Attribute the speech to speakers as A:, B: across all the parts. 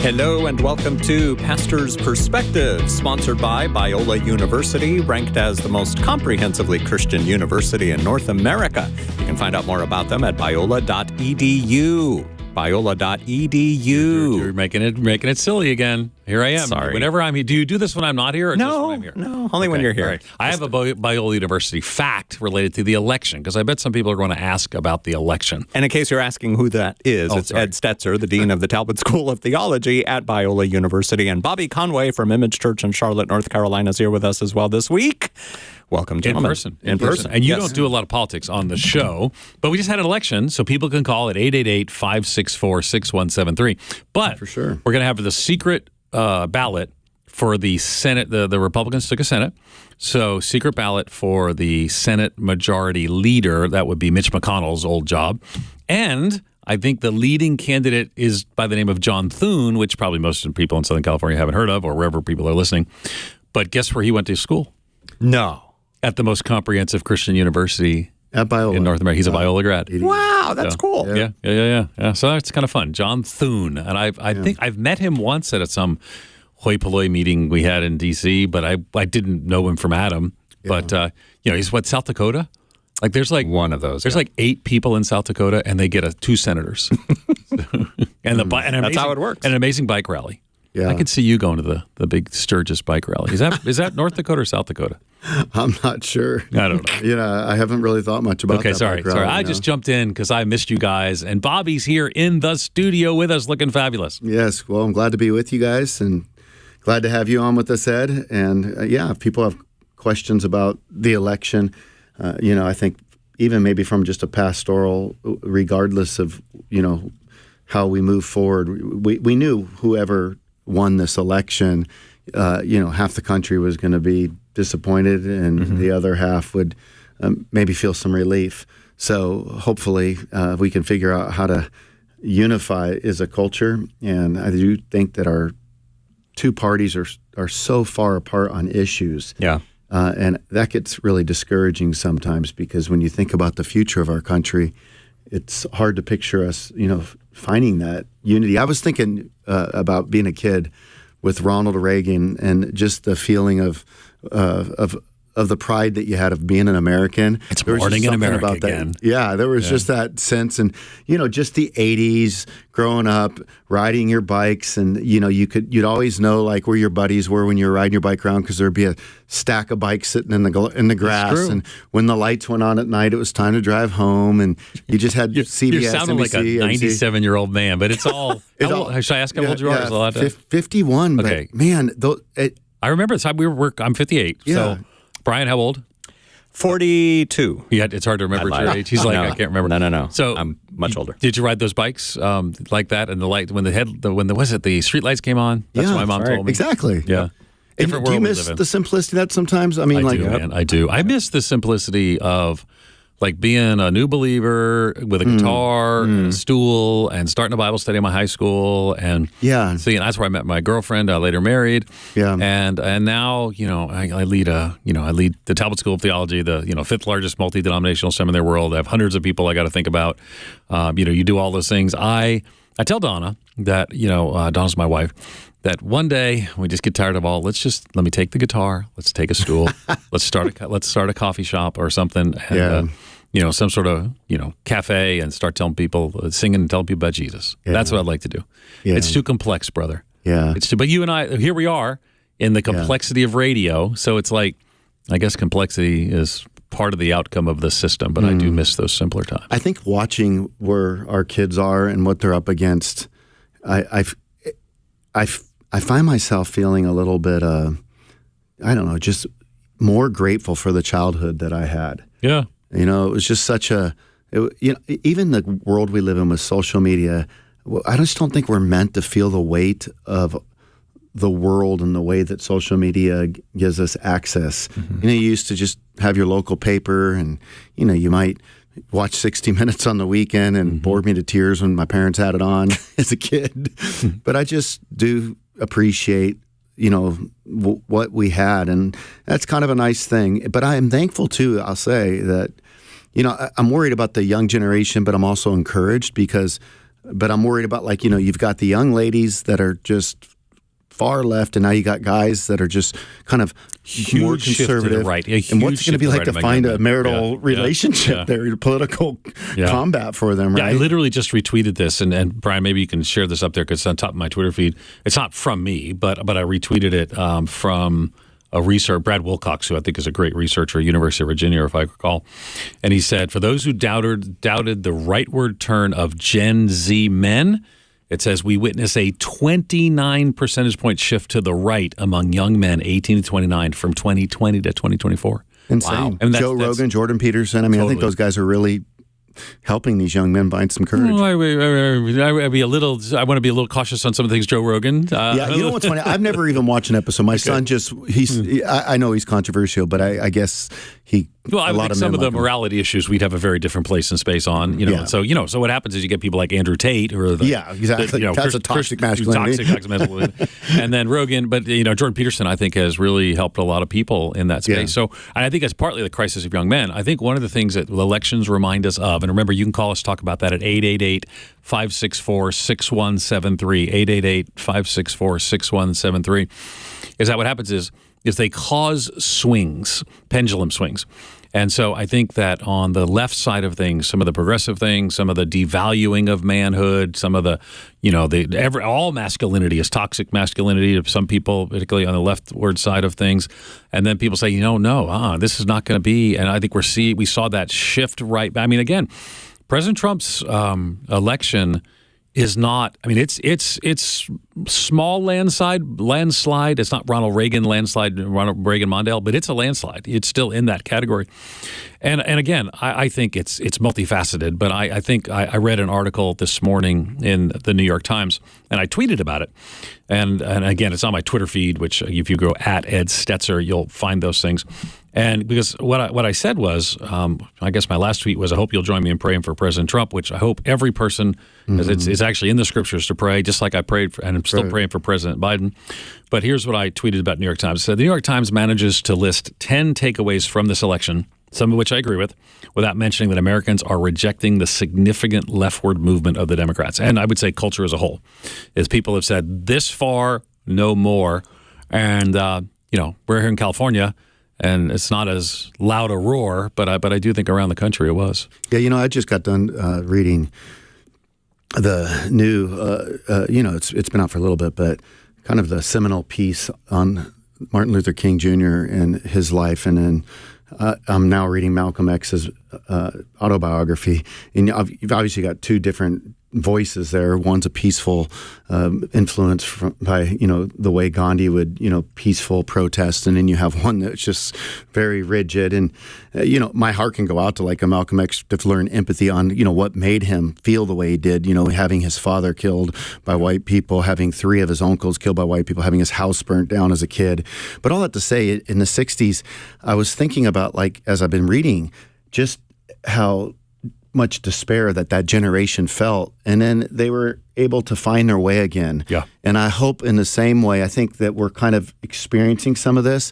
A: Hello and welcome to Pastor's Perspective, sponsored by Biola University, ranked as the most comprehensively Christian university in North America. You can find out more about them at biola.edu. Biola.edu.
B: You're making it silly again. Here I am.
A: Sorry.
B: Whenever I'm here. Do you do this when I'm not here or just when I'm here?
A: No, only when you're here.
B: Right. I have a Biola University fact related to the election, because I bet some people are going to ask about the election.
A: And in case you're asking who that is, it's
B: sorry.
A: Ed Stetzer, the Dean of the Talbot School of Theology at Biola University. And Bobby Conway from Image Church in Charlotte, North Carolina is here with us as well this week. Welcome, gentlemen.
B: In person. And you don't do a lot of politics on the show, but we just had an election, so people can call at 888-564-6173. But
C: for sure,
B: we're going to have the secret ballot for the Senate. The Republicans took a Senate, so secret ballot for the Senate Majority Leader. That would be Mitch McConnell's old job. And I think the leading candidate is by the name of John Thune, which probably most of the people in Southern California haven't heard of, or wherever people are listening. But guess where he went to school?
A: No.
B: At the most comprehensive Christian university
C: at Biola
B: in North America. He's a Biola grad.
A: Wow, that's cool.
B: Yeah. So that's kind of fun. John Thune. And I think I've met him once at some hoi polloi meeting we had in D.C., but I didn't know him from Adam. Yeah. But, he's South Dakota? Like there's like
A: one of those.
B: There's like 8 people in South Dakota, and they get 2 senators.
A: That's how it works.
B: And an amazing bike rally. Yeah. I could see you going to the big Sturgis bike rally. Is that North Dakota or South Dakota?
C: I'm not sure.
B: I don't know.
C: I haven't really thought much about that.
B: Okay, sorry. I just jumped in because I missed you guys, and Bobby's here in the studio with us, looking fabulous.
C: Yes, well, I'm glad to be with you guys, and glad to have you on with us, Ed. And if people have questions about the election, I think even maybe from just a pastoral, regardless of how we move forward. We knew whoever won this election, half the country was going to be disappointed, and the other half would maybe feel some relief. So hopefully we can figure out how to unify as a culture. And I do think that our two parties are so far apart on issues.
A: Yeah.
C: And that gets really discouraging sometimes, because when you think about the future of our country, it's hard to picture us, finding that unity. I was thinking about being a kid with Ronald Reagan and just the feeling of the pride that you had of being an American.
B: It's morning in America about again.
C: That. Yeah, there was just that sense, and just the '80s, growing up, riding your bikes, and you'd always know like where your buddies were when you were riding your bike around, because there'd be a stack of bikes sitting in the grass, and when the lights went on at night, it was time to drive home, and you just had CBS.
B: You sounded like a 97-year-old man, but it's all. Should I ask how old you are?
C: Yeah, 51.
B: Okay,
C: but man,
B: I remember the time I'm 58.
C: Yeah.
B: So, Brian, how old?
A: 42.
B: Yeah, it's hard to remember your age. He's like,
A: No.
B: I can't remember.
A: No.
B: So
A: I'm much older.
B: Did you ride those bikes like that? And the light when the street lights came on? That's what my mom told me.
C: Exactly.
B: Yeah.
C: And
B: Different
C: do you
B: world we
C: miss
B: live in.
C: the simplicity of that sometimes? I mean,
B: I do, man. I do. I miss the simplicity of like being a new believer with a guitar and a stool and starting a Bible study in my high school and seeing. That's where I met my girlfriend. I later married.
C: Yeah.
B: And now I lead the Talbot School of Theology, the fifth largest multi-denominational seminary in the world. I have hundreds of people I got to think about. You do all those things. I tell Donna that Donna's my wife. That one day we just get tired of all. Let me take the guitar. Let's take a stool. let's start a coffee shop or something. And, some sort of cafe, and start telling people, singing and telling people about Jesus. Yeah. That's what I'd like to do. Yeah. It's too complex, brother.
C: Yeah.
B: But you and I, here we are in the complexity of radio. So it's like, I guess complexity is part of the outcome of the system. But I do miss those simpler times.
C: I think watching where our kids are and what they're up against, I find myself feeling a little bit, I don't know, just more grateful for the childhood that I had.
B: Yeah.
C: It was just even the world we live in with social media, I just don't think we're meant to feel the weight of the world and the way that social media gives us access. You used to just have your local paper, and, you might watch 60 Minutes on the weekend, and bored me to tears when my parents had it on as a kid. But I just do appreciate what we had, and that's kind of a nice thing. But I am thankful too, I'll say that I'm worried about the young generation, but I'm also encouraged but I'm worried about you've got the young ladies that are just far left, and now you got guys that are just kind of more
B: Huge shift to the
C: conservative.
B: right.
C: And what's it going to be like to find a marital relationship there, political combat for them, right?
B: Yeah, I literally just retweeted this, and Brian, maybe you can share this up there because it's on top of my Twitter feed. It's not from me, but I retweeted it from a researcher, Brad Wilcox, who I think is a great researcher at University of Virginia, if I recall. And he said, for those who doubted the rightward turn of Gen Z men, it says we witness a 29 percentage point shift to the right among young men 18 to 29 from 2020 to 2024.
C: Insane.
B: Wow. And
C: Joe Rogan, Jordan Peterson. I mean, I think those guys are really helping these young men find some courage.
B: I want to be a little cautious on some of the things Joe Rogan.
C: You know what's funny? I've never even watched an episode. My son I know he's controversial, but I guess he.
B: Well, I think some of the morality issues we'd have a very different place and space on. So what happens is you get people like Andrew Tate, or
C: exactly. That's a toxic masculinity.
B: And then Rogan, but Jordan Peterson, I think, has really helped a lot of people in that space.
C: Yeah.
B: So I think it's partly the crisis of young men. I think one of the things that elections remind us of, and remember, you can call us, talk about that at 888-564-6173, 888-564-6173, is that what happens is they cause swings, pendulum swings. And so I think that on the left side of things, some of the progressive things, some of the devaluing of manhood, some of the, all masculinity is toxic masculinity to some people, particularly on the leftward side of things. And then people say, no, this is not going to be. And I think we saw that shift right. I mean, again, President Trump's election is not. I mean, it's small landslide. It's not Ronald Reagan Mondale, but it's a landslide. It's still in that category. And again, I think it's multifaceted. But I think I read an article this morning in the New York Times, and I tweeted about it. And again, it's on my Twitter feed, which if you go at Ed Stetzer, you'll find those things. And because what I said was, I guess my last tweet was, I hope you'll join me in praying for President Trump, which I hope every person, because it's actually in the scriptures to pray, just like I prayed for, and I'm still praying for President Biden. But here's what I tweeted about New York Times. So the New York Times manages to list 10 takeaways from this election, some of which I agree with, without mentioning that Americans are rejecting the significant leftward movement of the Democrats. And I would say culture as a whole, is people have said this far, no more. And, we're here in California, and it's not as loud a roar, but I do think around the country it was.
C: Yeah, I just got done reading the new, it's been out for a little bit, but kind of the seminal piece on Martin Luther King Jr. and his life. And then I'm now reading Malcolm X's autobiography. And you've obviously got two different voices there. One's a peaceful influence by the way Gandhi would peaceful protest, and then you have one that's just very rigid. And my heart can go out to like a Malcolm X to learn empathy on what made him feel the way he did. Having his father killed by white people, having 3 of his uncles killed by white people, having his house burnt down as a kid. But all that to say, in the 60s, I was thinking about, like, as I've been reading, just how much despair that generation felt, and then they were able to find their way again.
B: Yeah.
C: And I hope in the same way, I think that we're kind of experiencing some of this,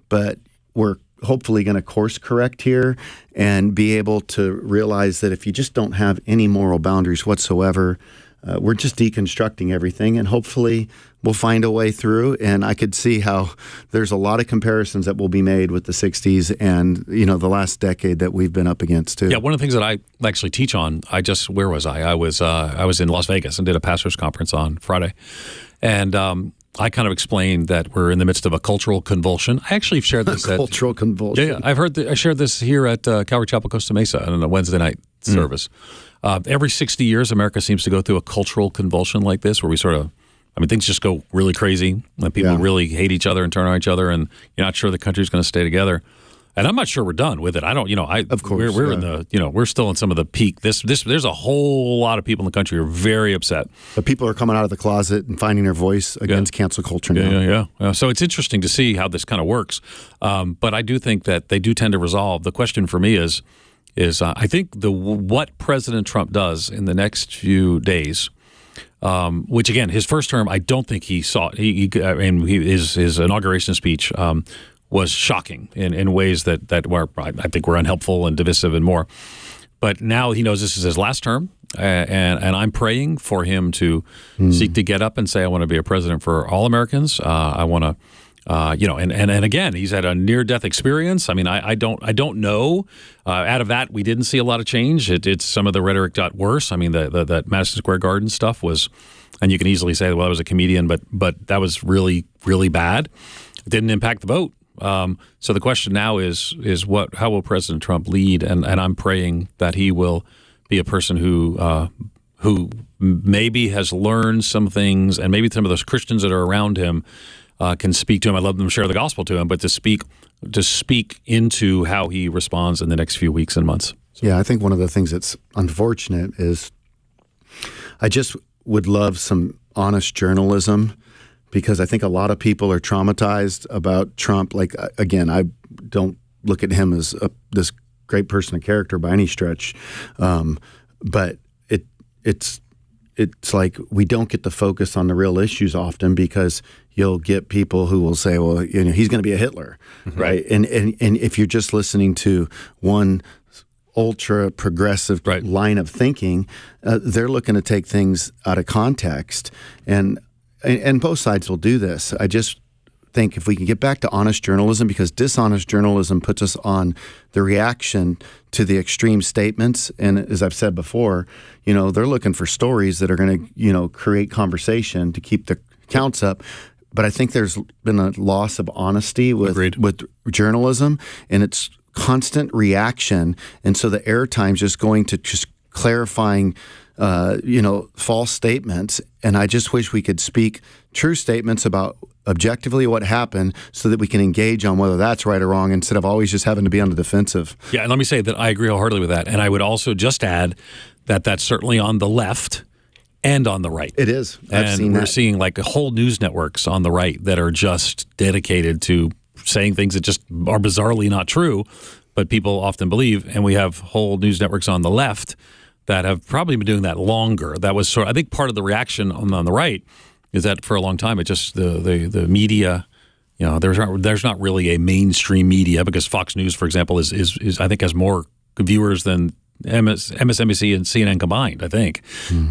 C: but we're hopefully going to course correct here and be able to realize that if you just don't have any moral boundaries whatsoever, we're just deconstructing everything, and hopefully we'll find a way through. And I could see how there's a lot of comparisons that will be made with the 60s and, the last decade that we've been up against too.
B: Yeah, one of the things that I actually teach on, where was I? I was in Las Vegas and did a pastor's conference on Friday. And I kind of explained that we're in the midst of a cultural convulsion. I actually shared this.
C: Cultural convulsion.
B: Yeah, I shared this here at Calvary Chapel, Costa Mesa on a Wednesday night service. Every 60 years, America seems to go through a cultural convulsion like this, where we things just go really crazy, and people really hate each other and turn on each other, and you're not sure the country's going to stay together. And I'm not sure we're done with it. I don't,
C: of course,
B: we're in the, we're still in some of the peak. There's a whole lot of people in the country who are very upset.
C: But people are coming out of the closet and finding their voice against cancel culture now.
B: Yeah. So it's interesting to see how this kind of works. But I do think that they do tend to resolve. The question for me is I think what President Trump does in the next few days, which again, his first term, I don't think he saw. His inauguration speech was shocking in ways that were, I think, were unhelpful and divisive and more. But now he knows this is his last term, and I'm praying for him to seek to get up and say, I want to be a president for all Americans. I want to. And again, he's had a near-death experience. I mean, I don't know. Out of that, we didn't see a lot of change. It's some of the rhetoric got worse. I mean, that Madison Square Garden stuff was, and you can easily say, well, I was a comedian, but that was really, really bad. It didn't impact the vote. So the question now is how will President Trump lead? And I'm praying that he will be a person who maybe has learned some things, and maybe some of those Christians that are around him can speak to him. I love them to share the gospel to him, but to speak into how he responds in the next few weeks and months.
C: Yeah, I think one of the things that's unfortunate is I just would love some honest journalism, because I think a lot of people are traumatized about Trump. Like, again, I don't look at him as this great person of character by any stretch, but it's like we don't get to focus on the real issues often, because you'll get people who will say, well, he's going to be a Hitler, right? And if you're just listening to one ultra progressive line of thinking, they're looking to take things out of context, and both sides will do this. I just think if we can get back to honest journalism, because dishonest journalism puts us on the reaction to the extreme statements. And as I've said before, they're looking for stories that are going to, create conversation to keep the counts up. But I think there's been a loss of honesty with journalism, and it's constant reaction. And so the airtime's just going to just clarifying false statements. And I just wish we could speak true statements about objectively what happened so that we can engage on whether that's right or wrong instead of always just having to be on the defensive.
B: Yeah, and let me say that I agree wholeheartedly with that. And I would also just add that that's certainly on the left and on the right.
C: It is. I've seen
B: we're
C: that.
B: seeing like whole news networks on the right that are just dedicated to saying things that just are bizarrely not true, but people often believe. And we have whole news networks on the left that have probably been doing that longer. That was I think part of the reaction on the right is that for a long time, it just the media, there's not really a mainstream media because Fox News, for example, is I think has more viewers than MSNBC and CNN combined, I think.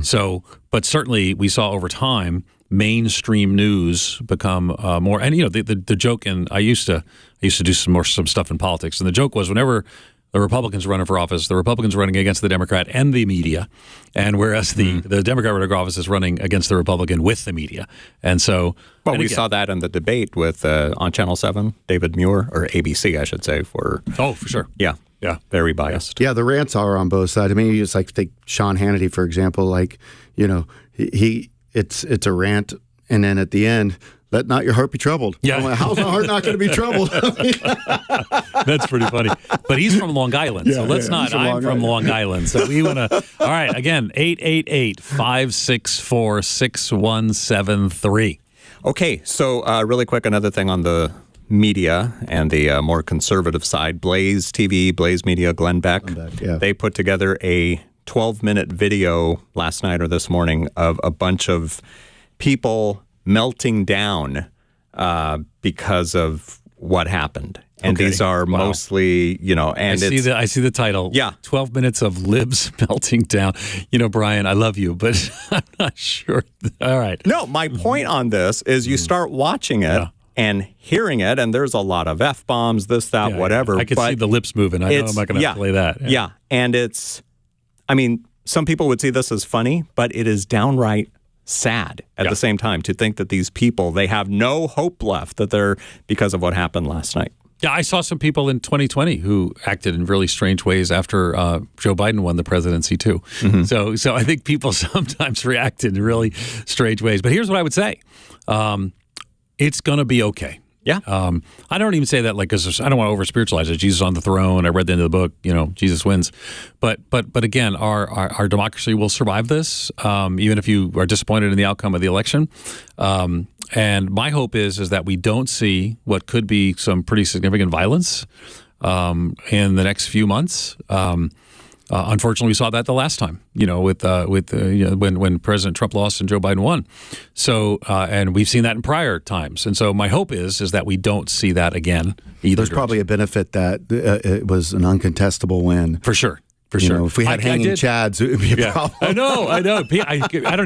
B: So, but certainly we saw over time mainstream news become more. And the joke, and I used to do some stuff in politics, and the joke was whenever the Republicans running for office, the Republicans running against the Democrat and the media, and whereas the Democrat running for office is running against the Republican with the media. And so,
A: well, we saw that in the debate with on Channel 7, David Muir, or ABC, I should say, for
B: sure.
A: Yeah. Very biased.
C: Yeah, the rants are on both sides. I mean, it's like take Sean Hannity, for example. Like, it's a rant, and then at the end, let not your heart be troubled.
B: Yeah.
C: I'm like, how's my heart not going to be troubled?
B: That's pretty funny. But he's from Long Island, so let's not. I'm from Long Island, so we want to. All right, again, 888-564-6173.
A: Okay, so really quick, another thing on the media and the more conservative side. Blaze TV, Blaze Media, Glenn Beck, they put together a 12-minute video last night or this morning of a bunch of people melting down because of what happened. And these are mostly, and
B: I see the title.
A: Yeah.
B: 12 minutes of libs melting down. Brian, I love you, but I'm not sure. All right.
A: No, my point on this is you start watching it and hearing it, and there's a lot of F-bombs, this, that, whatever.
B: I can see the lips moving. I know I'm not going to play that.
A: Yeah. And some people would see this as funny, but it is downright sad at the same time to think that these people, they have no hope left because of what happened last night.
B: Yeah, I saw some people in 2020 who acted in really strange ways after Joe Biden won the presidency too. Mm-hmm. So I think people sometimes react in really strange ways. But here's what I would say. It's going to be okay.
A: Yeah.
B: I don't even say that because I don't want to over spiritualize it. Jesus on the throne. I read the end of the book. Jesus wins. But again, our democracy will survive this, even if you are disappointed in the outcome of the election. And my hope is that we don't see what could be some pretty significant violence in the next few months. Unfortunately, we saw that the last time, when President Trump lost and Joe Biden won. So, and we've seen that in prior times. And so, my hope is that we don't see that again either.
C: There's probably a benefit that it was an uncontestable win.
B: For sure. For sure.
C: If we had hanging chads, it would be a problem.
B: I know. I don't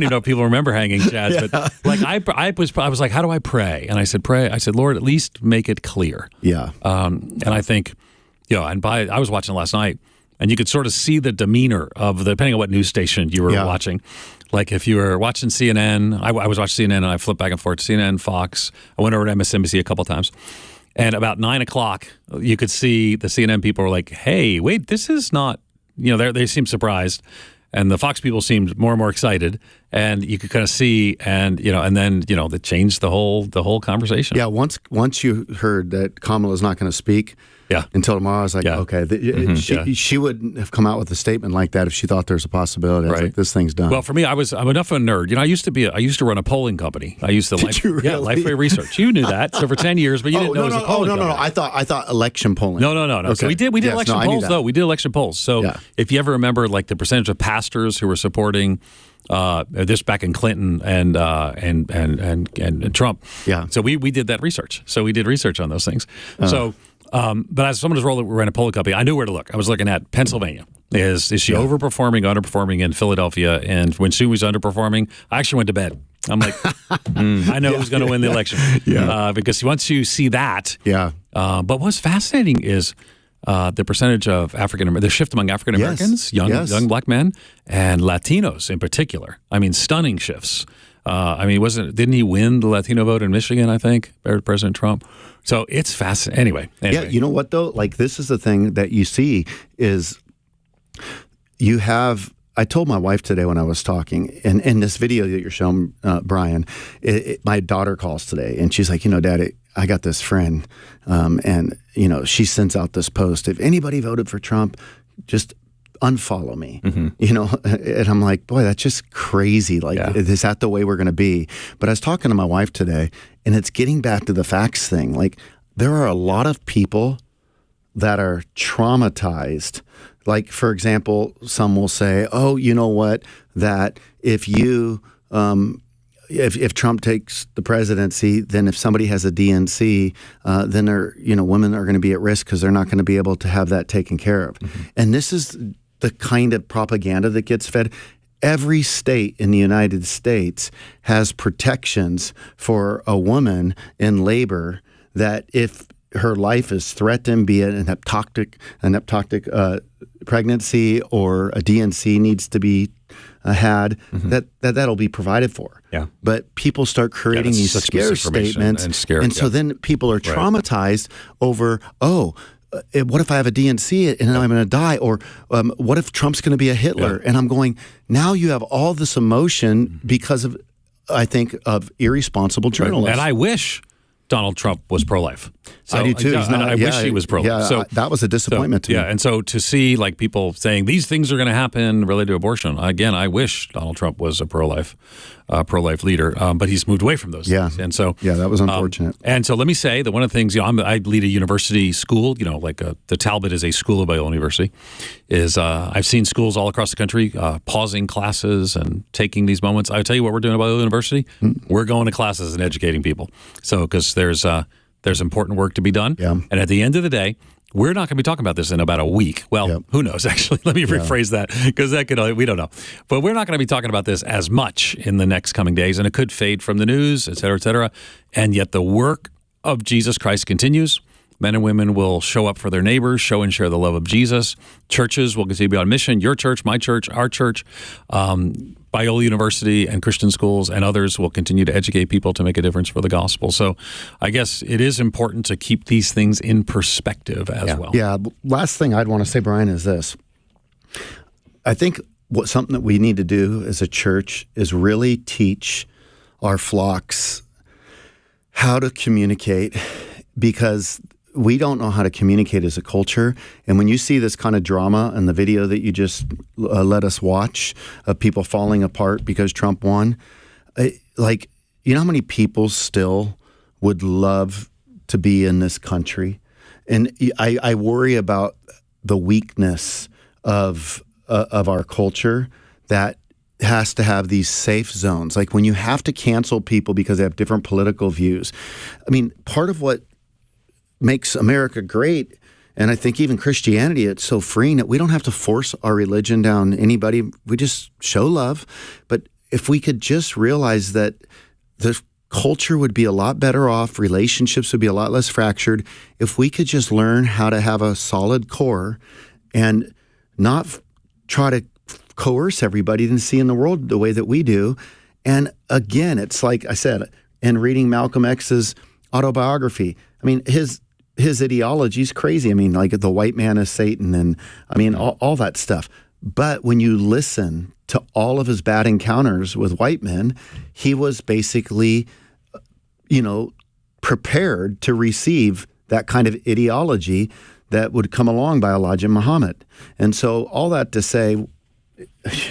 B: even know if people remember hanging chads, but I was like, how do I pray? And I said, pray. I said, Lord, at least make it clear.
C: Yeah.
B: And I think, I was watching last night. And you could sort of see the demeanor of depending on what news station you were watching. Like if you were watching CNN, I was watching CNN and I flipped back and forth to CNN, Fox. I went over to MSNBC a couple times. And about 9 o'clock, you could see the CNN people were like, hey, wait, this is not, they seemed surprised. And the Fox people seemed more and more excited. And you could kind of see, and then they changed the whole conversation.
C: Yeah, once you heard that Kamala's not going to speak, until tomorrow, I was like, okay. She wouldn't have come out with a statement like that if she thought there's a possibility. I was like, this thing's done.
B: Well, for me, I'm enough of a nerd. I used to run a polling company. I used to Lifeway Research. You knew that. So for 10 years, but you didn't know it was a polling company.
C: No. I thought election polling.
B: No.
C: Okay.
B: So we did election polls though. We did election polls. So if you ever remember, like the percentage of pastors who were supporting this back in Clinton and Trump.
C: Yeah.
B: So we did that research. So we did research on those things. But as someone who's ran a polling company, I knew where to look. I was looking at Pennsylvania. Is she overperforming, underperforming in Philadelphia? And when she was underperforming, I actually went to bed. I'm like, I know who's going to win the election. Because once you see that. But what's fascinating is the percentage of the shift among African Americans, young black men, and Latinos in particular. I mean, stunning shifts. Didn't he win the Latino vote in Michigan, I think, President Trump? So it's fascinating. Anyway.
C: Yeah, you know what, though? Like, this is the thing that you see is you have I told my wife today when I was talking, and in this video that you're showing, Brian, my daughter calls today, and she's like, Daddy, I got this friend, and she sends out this post. If anybody voted for Trump, just unfollow me. And I'm like, boy, that's just crazy. Like, is that the way we're going to be? But I was talking to my wife today, and it's getting back to the facts thing. Like, there are a lot of people that are traumatized. Like, for example, some will say, oh, you know what, that if you, if Trump takes the presidency, then if somebody has a DNC, then women are going to be at risk because they're not going to be able to have that taken care of. And this is the kind of propaganda that gets fed. Every state in the United States has protections for a woman in labor that if her life is threatened, be it an ectopic pregnancy or a DNC needs to be had, that'll be provided for.
A: Yeah.
C: But people start creating these scare statements, and so then people are traumatized over, what if I have a DNC and I'm going to die? Or what if Trump's going to be a Hitler? And I'm going, now you have all this emotion because of, I think, of irresponsible journalists.
B: And I wish Donald Trump was pro-life. So,
C: I do too.
B: I wish he was pro-life.
C: Yeah, so that was a disappointment to me.
B: Yeah, and so to see like people saying these things are going to happen related to abortion, again, I wish Donald Trump was a pro-life leader, but he's moved away from those things. And so
C: that was unfortunate.
B: And so let me say that one of the things, I lead a university school, the Talbot is a school of Biola University, is I've seen schools all across the country pausing classes and taking these moments. I tell you what we're doing at Biola University, we're going to classes and educating people. So because there's important work to be done.
C: Yeah.
B: And at the end of the day, we're not going to be talking about this in about a week. Well, who knows, actually. Let me rephrase that, because we don't know. But we're not going to be talking about this as much in the next coming days, and it could fade from the news, et cetera, et cetera. And yet the work of Jesus Christ continues. Men and women will show up for their neighbors, show and share the love of Jesus. Churches will continue to be on mission. Your church, my church, our church, Biola University and Christian schools and others will continue to educate people to make a difference for the gospel. So I guess it is important to keep these things in perspective as well.
C: Yeah. Last thing I'd want to say, Brian, is this. I think something that we need to do as a church is really teach our flocks how to communicate, because we don't know how to communicate as a culture. And when you see this kind of drama in the video that you just let us watch of people falling apart because Trump won, how many people still would love to be in this country? And I worry about the weakness of our culture that has to have these safe zones. Like when you have to cancel people because they have different political views. I mean, part of what makes America great, and I think even Christianity, it's so freeing that we don't have to force our religion down anybody. We just show love. But if we could just realize that the culture would be a lot better off, relationships would be a lot less fractured, if we could just learn how to have a solid core and not try to coerce everybody into seeing the world the way that we do. And again, it's like I said, in reading Malcolm X's autobiography, I mean, his ideology is crazy. I mean, like the white man is Satan, and I mean, all that stuff. But when you listen to all of his bad encounters with white men, he was basically, prepared to receive that kind of ideology that would come along by Elijah Muhammad. And so all that to say,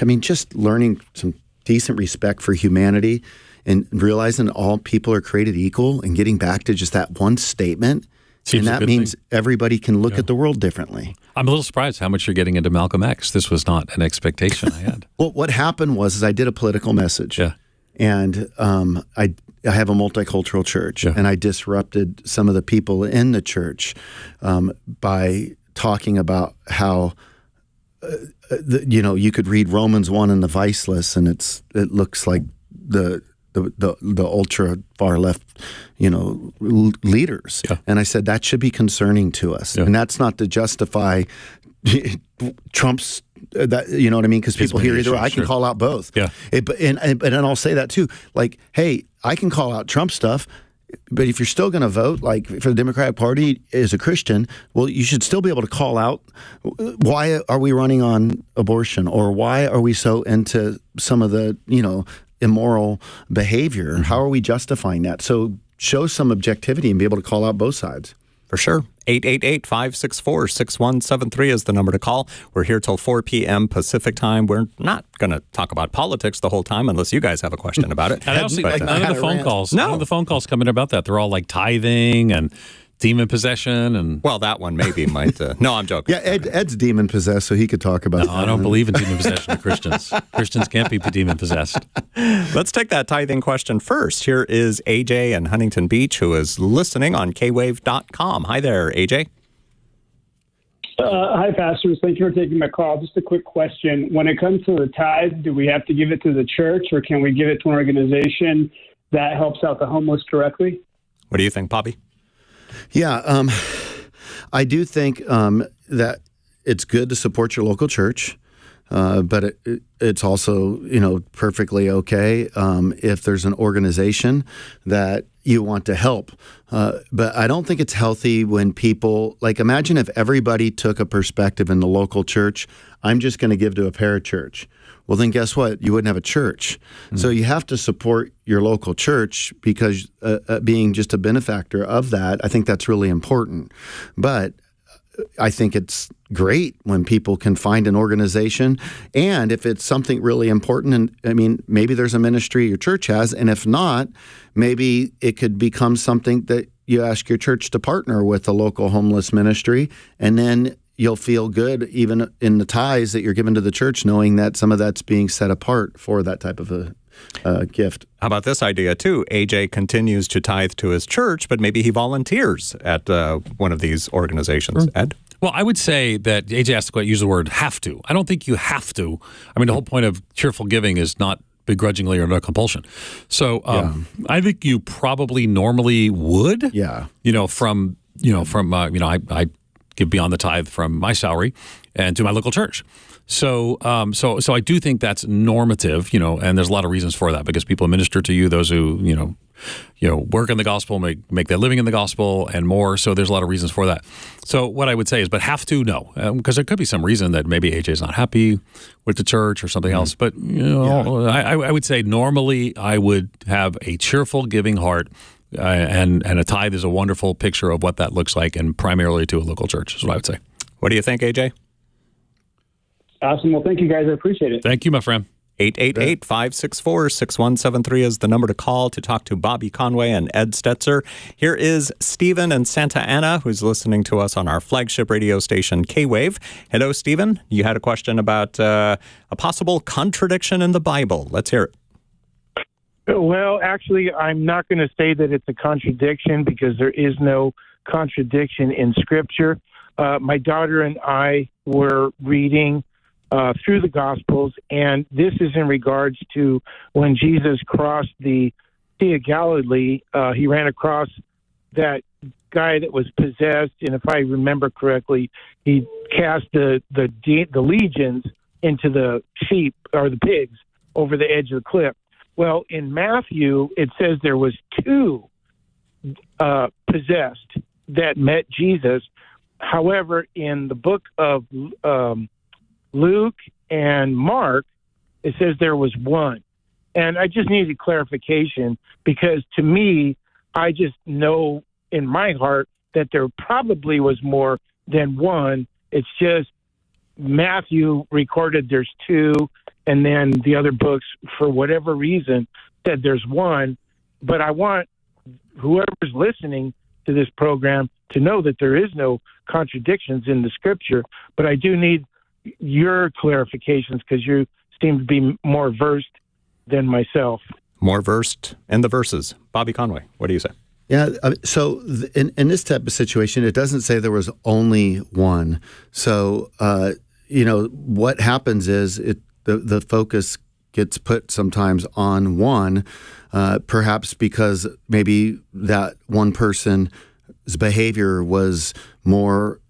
C: I mean, just learning some decent respect for humanity and realizing all people are created equal and getting back to just that one statement.
B: Seems
C: and that means everybody can look at the world differently.
B: I'm a little surprised how much you're getting into Malcolm X. This was not an expectation I had.
C: Well, what happened was I did a political message. Yeah. And I have a multicultural church, and I disrupted some of the people in the church by talking about how you could read Romans 1 in the Vice list, and it looks like the ultra far left, leaders. Yeah. And I said that should be concerning to us, and that's not to justify Trump's. That, you know what I mean? Because people hear either. I can call out both. Yeah. And I'll say that too. Like, hey, I can call out Trump stuff, But if you're still going to vote, like for the Democratic Party as a Christian, well, you should still be able to call out, why are we running on abortion, or why are we so into some of the, immoral behavior? How are we justifying that? So show some objectivity and be able to call out both sides.
A: For sure. 888-564-6173 is the number to call. We're here till 4 p.m. Pacific time. We're not going to talk about politics the whole time unless you guys have a question about it.
B: And I also, none of the phone calls.
A: No.
B: None of the phone calls coming about that. They're all like tithing and demon possession and.
A: Well, that one maybe might. No, I'm joking.
C: Yeah, Ed's demon possessed, so he could talk about
B: No,
C: that.
B: I don't believe in demon possession of Christians. Christians can't be demon possessed.
A: Let's take that tithing question first. Here is AJ in Huntington Beach, who is listening on kwave.com. Hi there, AJ.
D: Hi, pastors. Thank you for taking my call. Just a quick question. When it comes to the tithe, do we have to give it to the church, or can we give it to an organization that helps out the homeless directly?
A: What do you think, Bobby?
C: Yeah, I do think that it's good to support your local church, but it's also, perfectly okay if there's an organization that you want to help. But I don't think it's healthy when people, imagine if everybody took a perspective in the local church, I'm just going to give to a parachurch. Well, then guess what? You wouldn't have a church. Mm-hmm. So you have to support your local church because being just a benefactor of that, I think that's really important. But I think it's great when people can find an organization, and if it's something really important, and maybe there's a ministry your church has, and if not, maybe it could become something that you ask your church to partner with a local homeless ministry, and then you'll feel good even in the tithes that you're giving to the church, knowing that some of that's being set apart for that type of a gift.
A: How about this idea, too? AJ continues to tithe to his church, but maybe he volunteers at one of these organizations. Ed?
B: Well, I would say that AJ asked to use the word have to. I don't think you have to. The whole point of cheerful giving is not begrudgingly or no compulsion. So I think you probably normally would.
C: Yeah.
B: I give beyond the tithe from my salary and to my local church. So I do think that's normative, and there's a lot of reasons for that because people minister to you, those who, work in the gospel, make their living in the gospel and more. So there's a lot of reasons for that. So what I would say is, but have to, no, because there could be some reason that maybe AJ is not happy with the church or something else. But, I would say normally I would have a cheerful giving heart. And a tithe is a wonderful picture of what that looks like, and primarily to a local church is what I would say.
A: What do you think, AJ?
D: Awesome. Well, thank you, guys. I appreciate it.
B: Thank you, my friend.
A: 888-564-6173 is the number to call to talk to Bobby Conway and Ed Stetzer. Here is Stephen in Santa Ana, who's listening to us on our flagship radio station, K-Wave. Hello, Stephen. You had a question about a possible contradiction in the Bible. Let's hear it.
E: Well, actually, I'm not going to say that it's a contradiction because there is no contradiction in Scripture. My daughter and I were reading through the Gospels, and this is in regards to when Jesus crossed the Sea of Galilee. He ran across that guy that was possessed, and if I remember correctly, he cast the legions into the sheep or the pigs over the edge of the cliff. Well, in Matthew, it says there was two possessed that met Jesus. However, in the book of Luke and Mark, it says there was one. And I just needed clarification because to me, I just know in my heart that there probably was more than one. It's just Matthew recorded there's two, and then the other books, for whatever reason, said there's one. But I want whoever's listening to this program to know that there is no contradictions in the Scripture. But I do need your clarifications because you seem to be more versed than myself.
A: More versed in the verses. Bobby Conway, what do you say?
C: Yeah, so in this type of situation, it doesn't say there was only one. So, what happens is the focus gets put sometimes on one, perhaps because maybe that one person's behavior was more,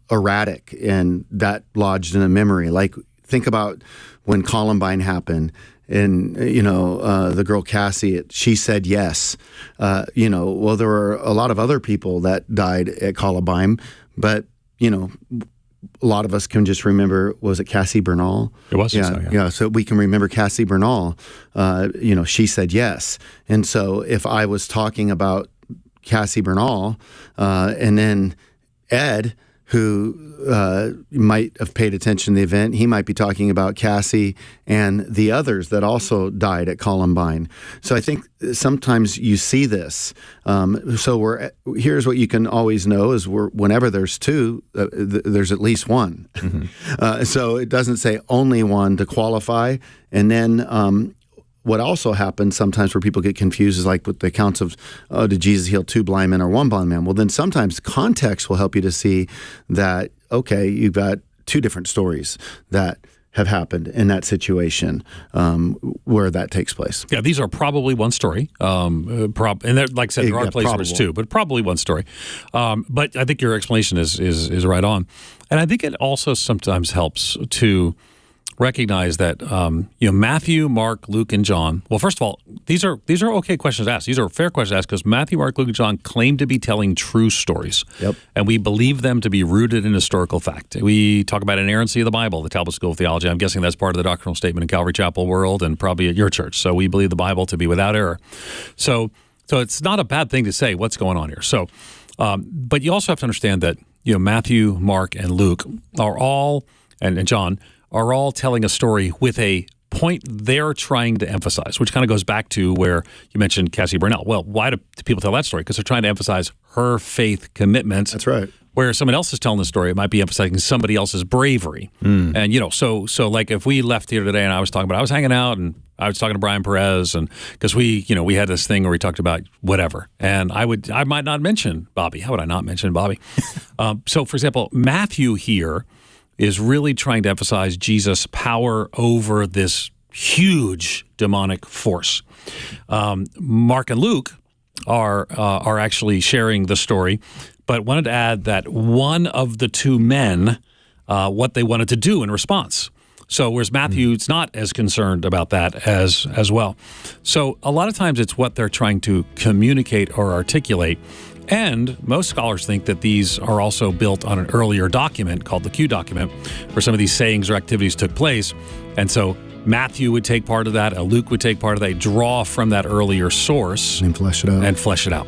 C: erratic, and that lodged in a memory. Like think about when Columbine happened. And, the girl Cassie, she said yes. Well, there were a lot of other people that died at Columbine, but, a lot of us can just remember, was it Cassie Bernal?
B: It was.
C: Yeah. So we can remember Cassie Bernal, she said yes. And so if I was talking about Cassie Bernal, and then Ed, who might have paid attention to the event, he might be talking about Cassie and the others that also died at Columbine. So I think sometimes you see this. So here's what you can always know is whenever there's two, there's at least one. Mm-hmm. So it doesn't say only one to qualify. And then what also happens sometimes where people get confused is like with the accounts of, did Jesus heal 2 blind men or 1 blind man? Well, then sometimes context will help you to see that, okay, you've got 2 different stories that have happened in that situation where that takes place.
B: Yeah, these are probably one story. And like I said, there are places where it's 2, but probably one story. But I think your explanation is right on. And I think it also sometimes helps to recognize that Matthew, Mark, Luke, and John. Well, first of all, these are okay questions to ask. These are fair questions to ask because Matthew, Mark, Luke, and John claim to be telling true stories.
C: Yep. And
B: we believe them to be rooted in historical fact. We talk about inerrancy of the Bible, the Talbot School of Theology. I'm guessing that's part of the doctrinal statement in Calvary Chapel world and probably at your church. So we believe the Bible to be without error. So it's not a bad thing to say what's going on here. So, but you also have to understand that Matthew, Mark, and Luke are all and John are all telling a story with a point they're trying to emphasize, which kind of goes back to where you mentioned Cassie Bernal. Well, why do people tell that story? Because they're trying to emphasize her faith commitment.
C: That's right.
B: Where someone else is telling the story, it might be emphasizing somebody else's bravery. And, so like if we left here today and I was hanging out and I was talking to Brian Perez and because we had this thing where we talked about whatever. And I might not mention Bobby. How would I not mention Bobby? So for example, Matthew here is really trying to emphasize Jesus' power over this huge demonic force. Mark and Luke are actually sharing the story, but wanted to add that one of the 2 men, what they wanted to do in response. So whereas Matthew's not as concerned about that as well. So a lot of times it's what they're trying to communicate or articulate. And most scholars think that these are also built on an earlier document called the Q document, where some of these sayings or activities took place. And so Matthew would take part of that, Luke would take part of that, draw from that earlier source.
C: And flesh it out.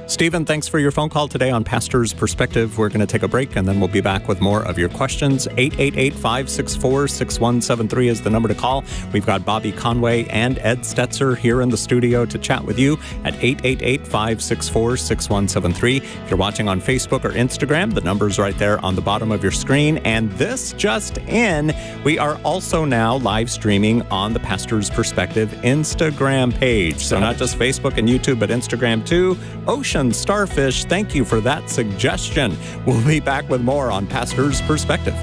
A: Stephen, thanks for your phone call today on Pastor's Perspective. We're going to take a break, and then we'll be back with more of your questions. 888-564-6173 is the number to call. We've got Bobby Conway and Ed Stetzer here in the studio to chat with you at 888-564-6173. If you're watching on Facebook or Instagram, the number's right there on the bottom of your screen. And this just in, we are also now live streaming on the Pastor's Perspective Instagram page. So not just Facebook and YouTube, but Instagram too. Ocean Starfish, thank you for that suggestion. We'll be back with more on Pastor's Perspective.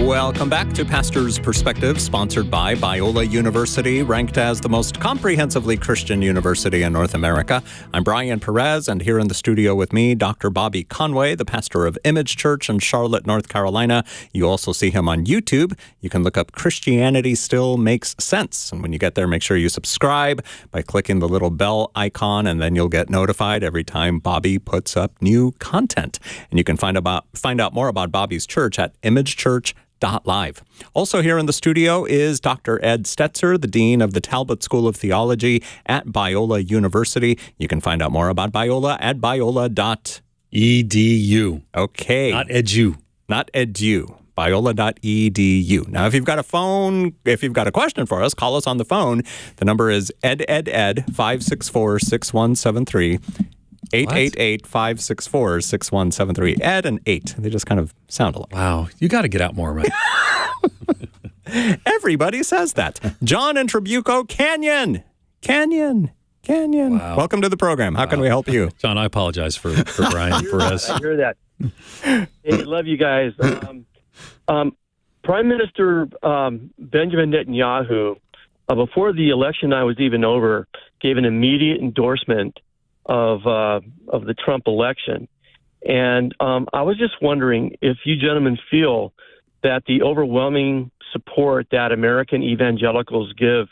A: Welcome back to Pastor's Perspective, sponsored by Biola University, ranked as the most comprehensively Christian university in North America. I'm Brian Perez, and here in the studio with me, Dr. Bobby Conway, the pastor of Image Church in Charlotte, North Carolina. You also see him on YouTube. You can look up Christianity Still Makes Sense. And when you get there, make sure you subscribe by clicking the little bell icon, and then you'll get notified every time Bobby puts up new content. And you can find out more about Bobby's church at imagechurch.live. Also here in the studio is Dr. Ed Stetzer, the Dean of the Talbot School of Theology at Biola University. You can find out more about Biola at biola.edu. Okay.
B: Not edu.
A: Not edu. Biola.edu. Now, if you've got a question for us, call us on the phone. The number is ed 564-6173. 888-564-6173. Ed and 8. They just kind of sound alike.
B: Wow. You got to get out more, right?
A: Everybody says that. John in Trabuco Canyon. Wow. Welcome to the program. How can we help you?
B: John, I apologize for Brian Perez.
F: I hear that. Hey, love you guys. Prime Minister Benjamin Netanyahu, before the election I was even over, gave an immediate endorsement of the Trump election. And I was just wondering if you gentlemen feel that the overwhelming support that American evangelicals give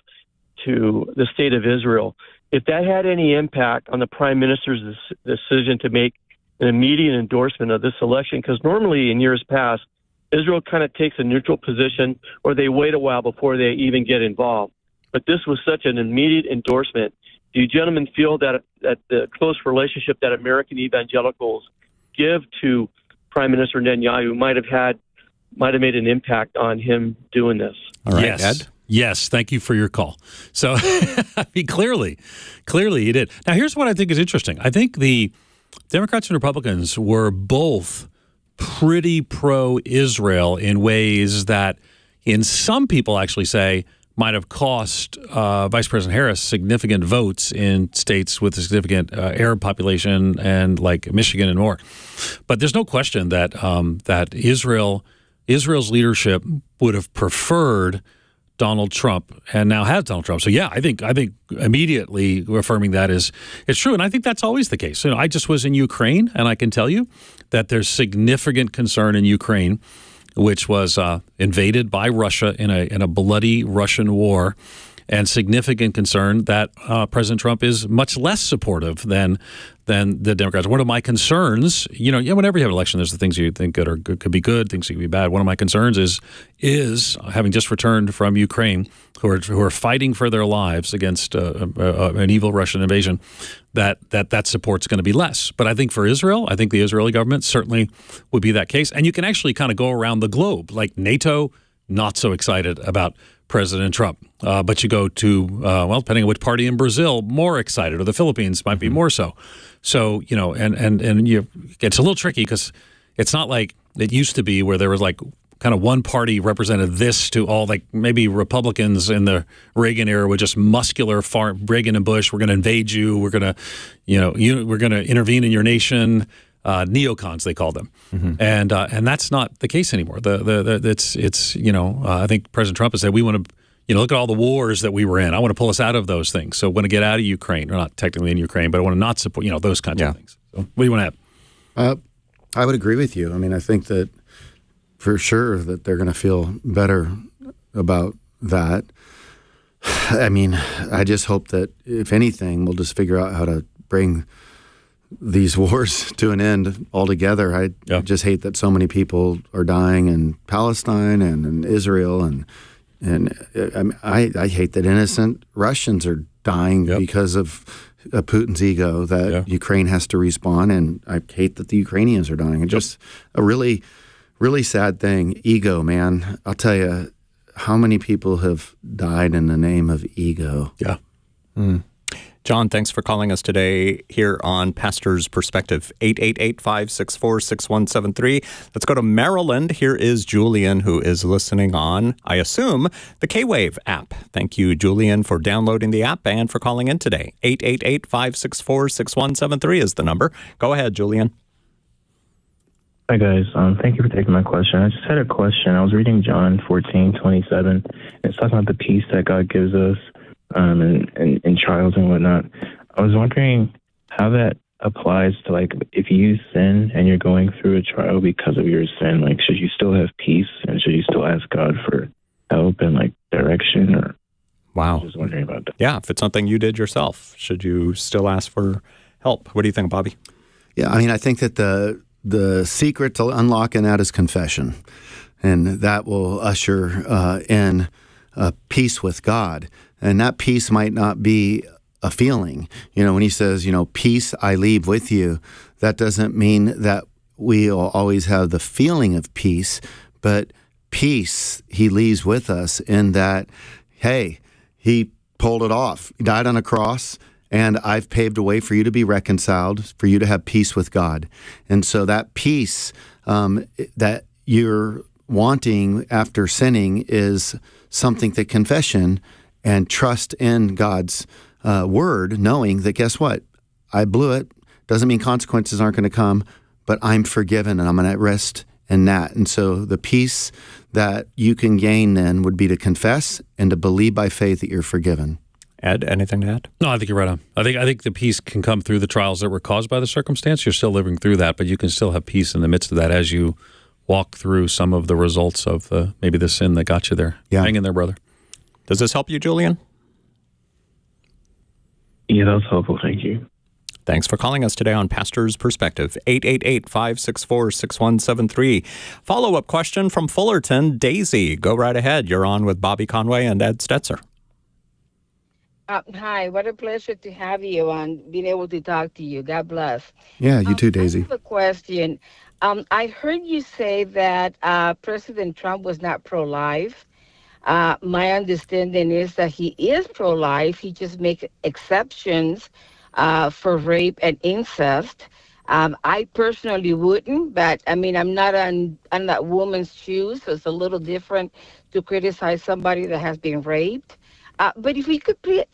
F: to the state of Israel, if that had any impact on the Prime Minister's decision to make an immediate endorsement of this election, because normally in years past, Israel kind of takes a neutral position or they wait a while before they even get involved. But this was such an immediate endorsement. Do you gentlemen feel that the close relationship that American evangelicals give to Prime Minister Netanyahu might have made an impact on him doing this?
A: All right,
B: yes.
A: Ed?
B: Yes, thank you for your call. So, I mean, clearly he did. Now, here's what I think is interesting. I think the Democrats and Republicans were both pretty pro-Israel in ways that, in some people actually say, might have cost Vice President Harris significant votes in states with a significant Arab population and like Michigan and more. But there's no question that that Israel's leadership would have preferred Donald Trump and now has Donald Trump. So yeah, I think immediately affirming that it's true, and I think that's always the case. I just was in Ukraine, and I can tell you that there's significant concern in Ukraine, which was invaded by Russia in a bloody Russian war, and significant concern that President Trump is much less supportive than the Democrats. One of my concerns, whenever you have an election, there's the things you think that are good, could be good, things that could be bad. One of my concerns is having just returned from Ukraine, who are fighting for their lives against an evil Russian invasion, that support's going to be less. But I think for Israel, I think the Israeli government certainly would be that case. And you can actually kind of go around the globe, like NATO, not so excited about President Trump. But you go to, depending on which party in Brazil, more excited, or the Philippines might be more so. So, it's a little tricky because it's not like it used to be where there was like kind of one party represented this to all, like maybe Republicans in the Reagan era were just muscular, Reagan and Bush, we're going to invade you, we're going to, we're going to intervene in your nation. Neocons, they call them, and that's not the case anymore. I think President Trump has said we want to, look at all the wars that we were in. I want to pull us out of those things. So I want to get out of Ukraine. We're not technically in Ukraine, but I want to not support, those kinds of things. So what do you want to add?
C: I would agree with you. I mean, I think that for sure that they're going to feel better about that. I mean, I just hope that if anything, we'll just figure out how to bring these wars to an end altogether. I just hate that so many people are dying in Palestine and in Israel, and I hate that innocent Russians are dying because of Putin's ego that Ukraine has to respawn, and I hate that the Ukrainians are dying. It's just a really, really sad thing. Ego, man. I'll tell you how many people have died in the name of ego.
B: Yeah.
A: John, thanks for calling us today here on Pastor's Perspective, 888-564-6173. Let's go to Maryland. Here is Julian, who is listening on, I assume, the K-Wave app. Thank you, Julian, for downloading the app and for calling in today. 888-564-6173 is the number. Go ahead, Julian.
G: Hi guys, thank you for taking my question. I just had a question. I was reading John 14:27. It's talking about the peace that God gives us in trials and whatnot. I was wondering how that applies to, like, if you sin and you're going through a trial because of your sin, like, should you still have peace and should you still ask God for help and, like, direction? Or
A: Wow.
G: just wondering about that.
A: Yeah, if it's something you did yourself, should you still ask for help? What do you think, Bobby?
C: Yeah, I mean, I think that the secret to unlocking that is confession, and that will usher in peace with God. And that peace might not be a feeling. You know, when he says, peace I leave with you, that doesn't mean that we'll always have the feeling of peace, but peace he leaves with us in that, hey, he pulled it off. He died on a cross, and I've paved a way for you to be reconciled, for you to have peace with God. And so that peace that you're wanting after sinning is something that confession and trust in God's word, knowing that, guess what? I blew it. Doesn't mean consequences aren't going to come, but I'm forgiven and I'm going to rest in that. And so the peace that you can gain then would be to confess and to believe by faith that you're forgiven.
A: Ed, anything to add?
B: No, I think you're right on. I think the peace can come through the trials that were caused by the circumstance. You're still living through that, but you can still have peace in the midst of that as you walk through some of the results of maybe the sin that got you there.
C: Yeah.
B: Hang in there, brother.
A: Does this help you, Julian?
G: Yeah, that was helpful. Thank you.
A: Thanks for calling us today on Pastor's Perspective. 888-564-6173. Follow-up question from Fullerton. Daisy, go right ahead. You're on with Bobby Conway and Ed Stetzer.
H: Hi, what a pleasure to have you on, being able to talk to you. God bless.
C: Yeah, you too, Daisy.
H: I have a question. I heard you say that President Trump was not pro-life. My understanding is that he is pro-life. He just makes exceptions for rape and incest. I personally wouldn't, but I mean, I'm not on that woman's shoes, so it's a little different to criticize somebody that has been raped. But if we could please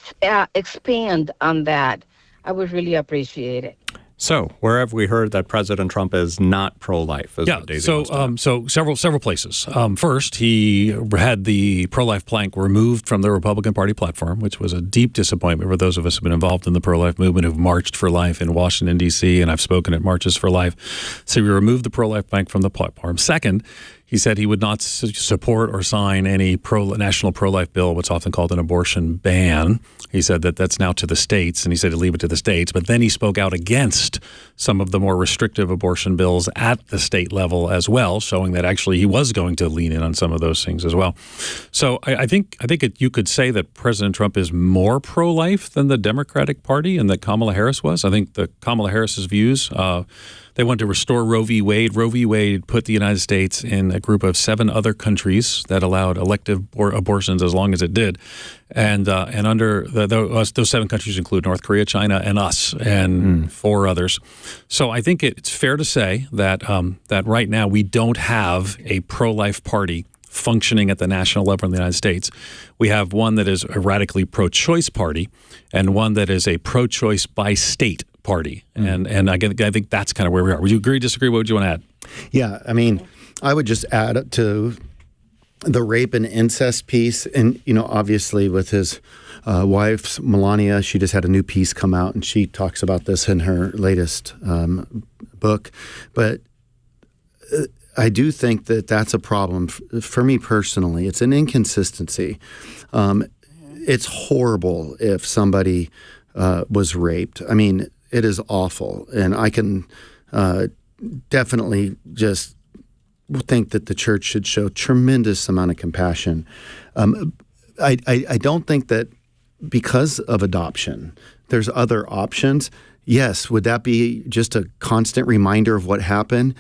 H: expand on that, I would really appreciate it.
A: So, where have we heard that President Trump is not pro-life?
B: Yeah, so several places. First, he had the pro-life plank removed from the Republican Party platform, which was a deep disappointment for those of us who've been involved in the pro-life movement, who've marched for life in Washington, D.C., and I've spoken at Marches for Life. So we removed the pro-life plank from the platform. Second, he said he would not support or sign any national pro-life bill, what's often called an abortion ban. He said that that's now to the states, and he said to leave it to the states. But then he spoke out against some of the more restrictive abortion bills at the state level as well, showing that actually he was going to lean in on some of those things as well. So I think you could say that President Trump is more pro-life than the Democratic Party and that Kamala Harris was. I think the Kamala Harris's views, they wanted to restore Roe v. Wade. Roe v. Wade put the United States in a group of 7 other countries that allowed elective abortions as long as it did. And under those 7 countries include North Korea, China, and us, and 4 others. So I think it's fair to say that that right now we don't have a pro-life party functioning at the national level in the United States. We have one that is a radically pro-choice party and one that is a pro-choice by state party. And I think that's kind of where we are. Would you agree, disagree? What would you want to add?
C: Yeah, I mean, I would just add to the rape and incest piece. And, obviously with his wife, Melania, she just had a new piece come out and she talks about this in her latest book. But I do think that that's a problem for me personally. It's an inconsistency. It's horrible if somebody was raped. I mean, it is awful. And I can definitely just think that the church should show tremendous amount of compassion. I don't think that because of adoption, there's other options. Yes, would that be just a constant reminder of what happened?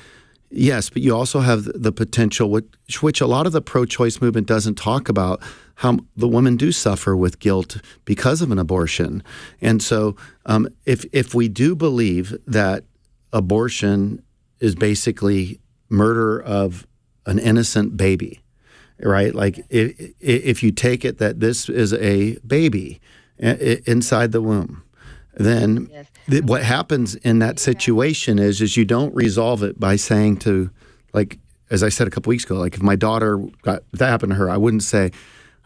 C: Yes, but you also have the potential, which a lot of the pro-choice movement doesn't talk about, how the women do suffer with guilt because of an abortion. And so if we do believe that abortion is basically murder of an innocent baby, right? Like if you take it that this is a baby inside the womb, then
H: Yes.
C: what happens in that situation is you don't resolve it by saying to, like, as I said a couple weeks ago, like if my daughter if that happened to her, I wouldn't say,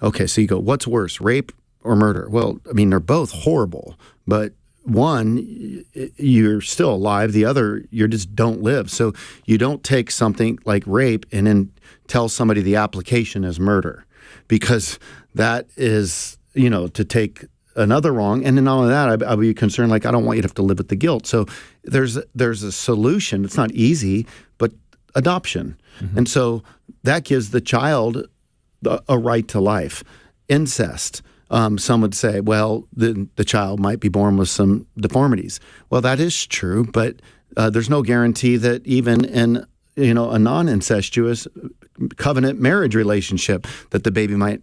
C: okay, so you go, what's worse, rape or murder? Well, I mean, they're both horrible, but one, you're still alive. The other, you just don't live. So you don't take something like rape and then tell somebody the application is murder, because that is, to take another wrong. And then not only that, I'd be concerned, like, I don't want you to have to live with the guilt. So there's a solution. It's not easy, but adoption. Mm-hmm. And so that gives the child a right to life. Incest. Some would say, well, the child might be born with some deformities. Well, that is true, but there's no guarantee that even in a non-incestuous covenant marriage relationship that the baby might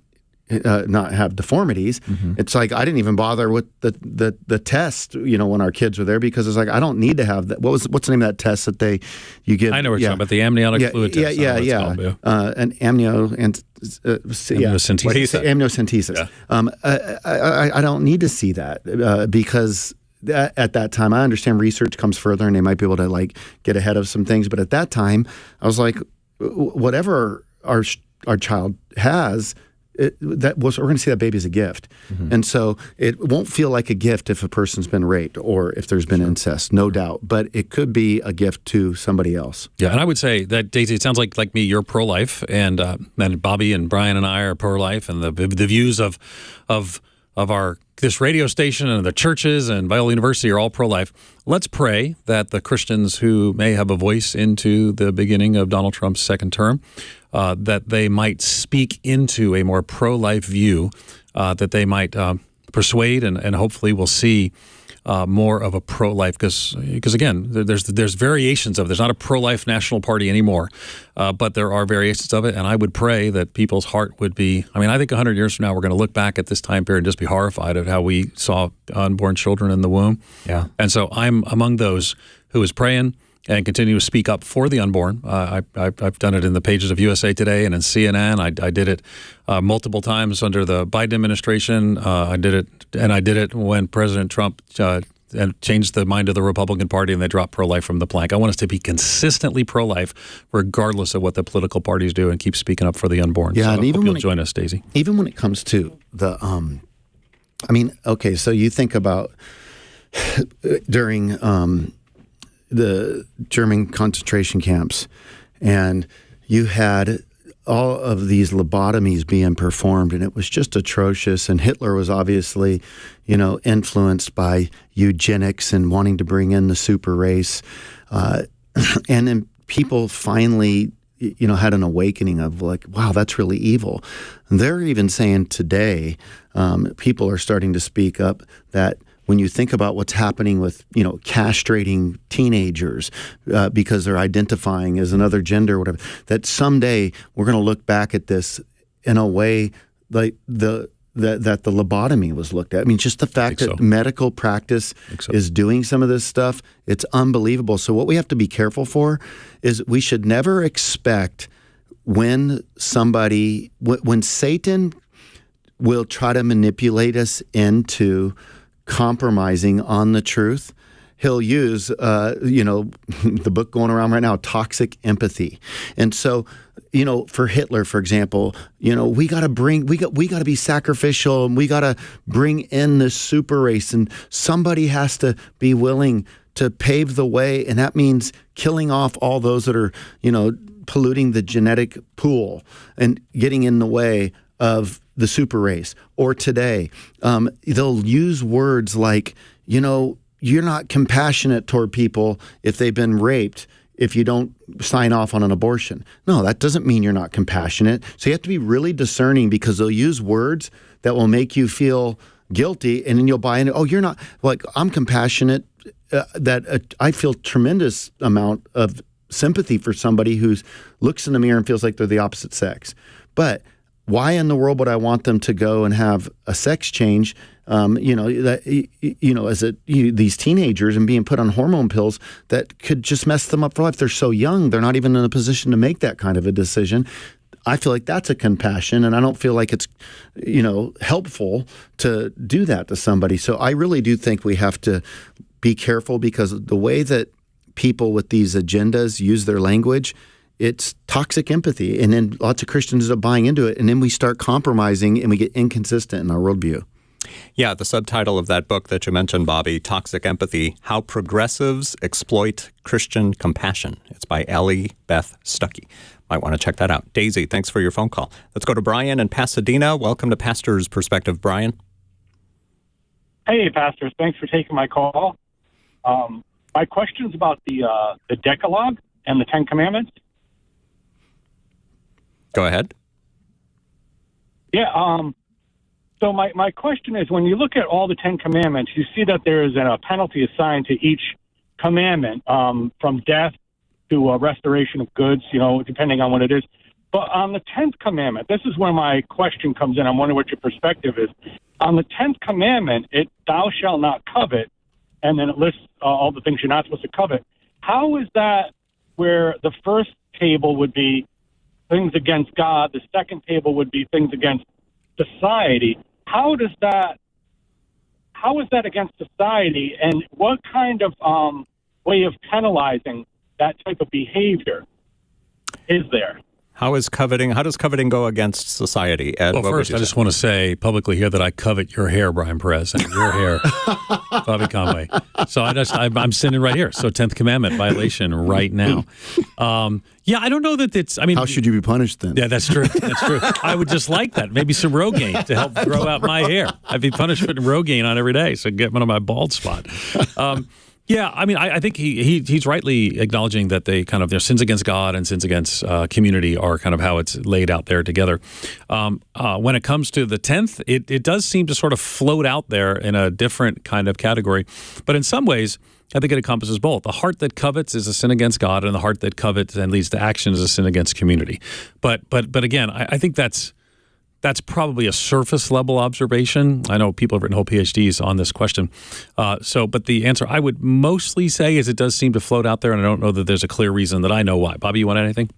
C: not have deformities. Mm-hmm. It's like I didn't even bother with the test, when our kids were there, because it's like I don't need to have that. What's the name of that test that you give?
B: I know what you're talking about, the amniotic fluid test.
C: An amniocentesis. Yeah. I don't need to see that because at that time, I understand research comes further and they might be able to get ahead of some things. But at that time, I was like, whatever our child has, we're going to see that baby as a gift. Mm-hmm. And so it won't feel like a gift if a person's been raped or if there's been incest, no doubt. But it could be a gift to somebody else.
B: Yeah, and I would say that, Daisy, it sounds like me, you're pro-life, and Bobby and Brian and I are pro-life, and the views of this radio station and the churches and Biola University are all pro-life. Let's pray that the Christians who may have a voice into the beginning of Donald Trump's second term, that they might speak into a more pro-life view, that they might persuade, and hopefully we'll see more of a pro-life, because again, there's variations of it. There's not a pro-life national party anymore, but there are variations of it, and I would pray that people's heart would be, I think 100 years from now, we're going to look back at this time period and just be horrified at how we saw unborn children in the womb. Yeah. And so I'm among those who is praying and continue to speak up for the unborn. I've done it in the pages of USA Today and in CNN. I did it multiple times under the Biden administration. I did it when President Trump changed the mind of the Republican Party and they dropped pro-life from the plank. I want us to be consistently pro-life, regardless of what the political parties do, and keep speaking up for the unborn.
C: Yeah,
B: so
C: and even
B: you'll join us, Daisy.
C: Even when it comes to the, okay, so you think about during the German concentration camps, and you had all of these lobotomies being performed, and it was just atrocious. And Hitler was obviously, influenced by eugenics and wanting to bring in the super race. And then people finally, had an awakening of like, wow, that's really evil. And they're even saying today, people are starting to speak up that when you think about what's happening with, castrating teenagers because they're identifying as another gender or whatever, that someday we're going to look back at this in a way like that the lobotomy was looked at. Just the fact that medical practice is doing some of this stuff, it's unbelievable. So what we have to be careful for is we should never expect when Satan will try to manipulate us into compromising on the truth, he'll use, the book going around right now, toxic empathy. And so, for Hitler, for example, we got to be sacrificial, and we got to bring in this super race, and somebody has to be willing to pave the way. And that means killing off all those that are, polluting the genetic pool and getting in the way of the super race. Or today, they'll use words like, you're not compassionate toward people if they've been raped if you don't sign off on an abortion. No, that doesn't mean you're not compassionate. So you have to be really discerning, because they'll use words that will make you feel guilty, and then you'll buy into, oh, you're not, like, I'm compassionate, I feel tremendous amount of sympathy for somebody who looks in the mirror and feels like they're the opposite sex. But why in the world would I want them to go and have a sex change? These teenagers and being put on hormone pills that could just mess them up for life. They're so young; they're not even in a position to make that kind of a decision. I feel like that's a compassion, and I don't feel like it's, helpful to do that to somebody. So I really do think we have to be careful, because the way that people with these agendas use their language, it's toxic empathy. And then lots of Christians end up buying into it, and then we start compromising and we get inconsistent in our worldview.
A: Yeah, the subtitle of that book that you mentioned, Bobby, Toxic Empathy, How Progressives Exploit Christian Compassion. It's by Ellie Beth Stuckey. Might want to check that out. Daisy, thanks for your phone call. Let's go to Brian in Pasadena. Welcome to Pastor's Perspective, Brian.
I: Hey, pastors. Thanks for taking my call. My question is about the Decalogue and the Ten Commandments.
A: Go ahead.
I: Yeah. So my question is, when you look at all the Ten Commandments, you see that there is a penalty assigned to each commandment, from death to restoration of goods, depending on what it is. But on the 10th commandment, this is where my question comes in. I'm wondering what your perspective is. On the 10th commandment, thou shalt not covet, and then it lists all the things you're not supposed to covet. How is that where the first table would be things against God, the second table would be things against society? How is that against society, and what kind of way of penalizing that type of behavior is there?
A: How does coveting go against society? Ed,
B: well, first, I just want to say publicly here that I covet your hair, Brian Perez, and your hair, Bobby Conway. So I'm sitting right here. So 10th commandment violation right now. I don't know that it's,
C: how should you be punished then?
B: Yeah, that's true. That's true. I would just like that. Maybe some Rogaine to help grow out my hair. I'd be punished with Rogaine on every day, so get one on my bald spot. I think he's rightly acknowledging that their sins against God and sins against community are kind of how it's laid out there together. When it comes to the 10th, it does seem to sort of float out there in a different kind of category. But in some ways, I think it encompasses both. The heart that covets is a sin against God, and the heart that covets and leads to action is a sin against community. But again, I think that's probably a surface level observation. I know people have written whole PhDs on this question. But the answer I would mostly say is it does seem to float out there, and I don't know that there's a clear reason that I know why. Bobby, you want anything?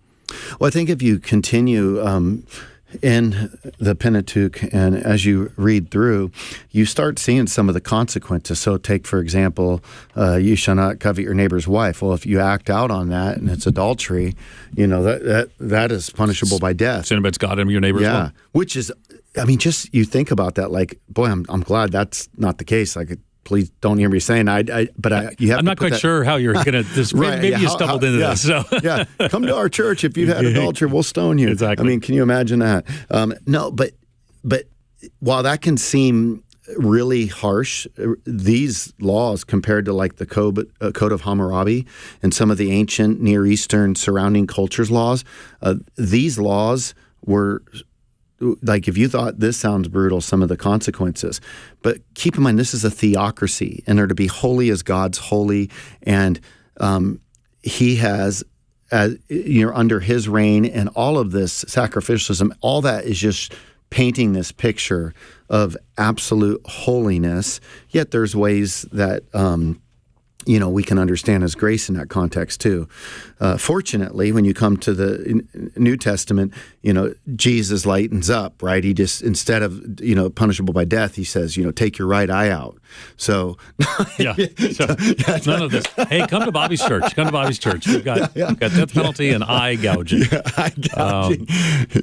C: Well, I think if you continue in the Pentateuch, and as you read through, you start seeing some of the consequences. So take, for example, you shall not covet your neighbor's wife. Well, if you act out on that and it's adultery, that is punishable by death.
B: Sin against God and your neighbor's wife.
C: Which is, just you think about that, like, boy, I'm glad that's not the case. Like, please don't hear me saying you have.
B: I'm not quite sure how you're going to. Maybe you stumbled into this. So.
C: Come to our church if you've had adultery, we'll stone you.
B: Exactly.
C: Can you imagine that? No, but while that can seem really harsh, these laws compared to like the Code of Hammurabi and some of the ancient Near Eastern surrounding cultures laws, these laws were. Like, if you thought this sounds brutal, some of the consequences. But keep in mind, this is a theocracy, and they're to be holy as God's holy, and He has, under His reign, and all of this sacrificialism, all that is just painting this picture of absolute holiness. Yet there's ways that we can understand as grace in that context too. Fortunately, when you come to the New Testament, Jesus lightens up, right? He just, instead of, punishable by death, he says, take your right eye out. So,
B: none of this. Hey, come to Bobby's church. Come to Bobby's church. We've got death penalty and eye gouging.
C: Eye gouging.